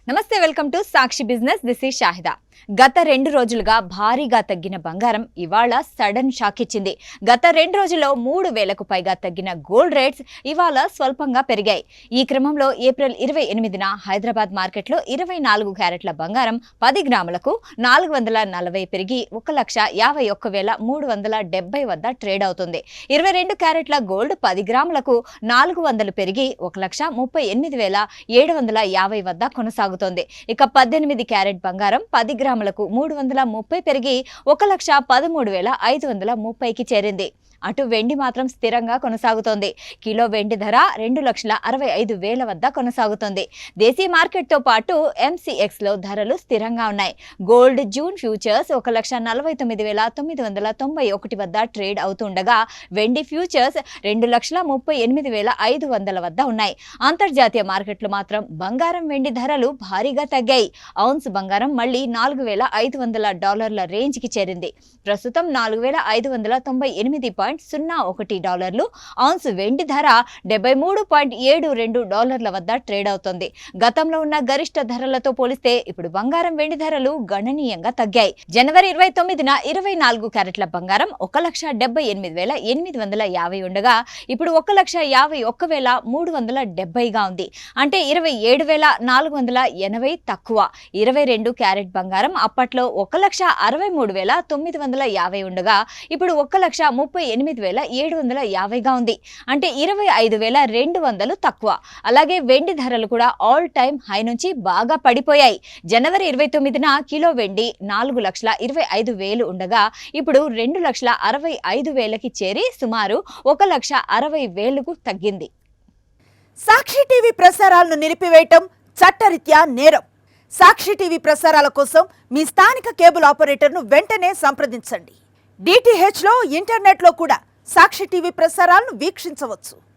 నమస్తే, welcome to Sakshi business. This is Shahida. గత 2 రోజులుగా భారీగా తగ్గిన బంగారం ఇవాళ సడన్ షాక్ ఇచ్చింది. గత 2 రోజుల్లో 3,000కు పైగా తగ్గిన గోల్డ్ రేట్స్ ఇవాళ స్వల్పంగా పెరిగాయి. ఈ క్రమంలో ఏప్రిల్ 28న హైదరాబాద్ మార్కెట్లో 24 క్యారెట్ల బంగారం 10 గ్రాములకు 440 పెరిగి 1,51,370 వద్ద ట్రేడ్ అవుతుంది. 22 క్యారెట్ల గోల్డ్ 10 గ్రాములకు 400 పెరిగి 1,38,750 వద్ద కొనసాగుతోంది. ఇక 18 క్యారెట్ బంగారం 10 గ్రాములకు 330 పెరిగి 1,13,530కి చేరింది. అటు వెండి మాత్రం స్థిరంగా కొనసాగుతోంది. కిలో వెండి ధర 2,65,000 వద్ద కొనసాగుతోంది. దేశీయ మార్కెట్తో పాటు MCXలో ధరలు స్థిరంగా ఉన్నాయి. గోల్డ్ జూన్ ఫ్యూచర్స్ 1,49,991 వద్ద ట్రేడ్ అవుతుండగా వెండి ఫ్యూచర్స్ 2,38,500 వద్ద ఉన్నాయి. అంతర్జాతీయ మార్కెట్లు మాత్రం బంగారం వెండి ధరలు భారీగా తగ్గాయి. ఔన్స్ బంగారం మళ్లీ $4,500 రేంజ్కి చేరింది. ప్రస్తుతం $4,598.01 ఔన్స్ వెండి ధర $73.72 వద్ద ట్రేడ్ అవుతోంది. గతంలో ఉన్న గరిష్ట ధరలతో పోలిస్తే ఇప్పుడు బంగారం వెండి ధరలు గణనీయంగా తగ్గాయి. జనవరి 29న 24 క్యారెట్ల బంగారం 1,78,850 ఉండగా ఇప్పుడు 1,51,370గా ఉంది. అంటే 27,480 తక్కువ. 22 క్యారెట్ బంగారం అప్పట్లో 1,63,950 ఉండగా ఇప్పుడు 1,38,750గా ఉంది. అంటే 25,200 తక్కువ. అలాగే వెండి ధరలు కూడా ఆల్ టైమ్ హై నుంచి బాగా పడిపోయాయి. జనవరి 29న కిలో వెండి 4,25,000 ఉండగా ఇప్పుడు 2,65,000కి చేరి సుమారు 1,60,000కు తగ్గింది. సాక్షి టీవీ ప్రసారాలను నిలిపివేయటం చట్టరీత్యా నేరం. సాక్షి టీవీ ప్రసారాల కోసం మీ స్థానిక కేబుల్ ఆపరేటర్ను వెంటనే సంప్రదించండి. DTHలో ఇంటర్నెట్లో కూడా సాక్షి టీవీ ప్రసారాలను వీక్షించవచ్చు.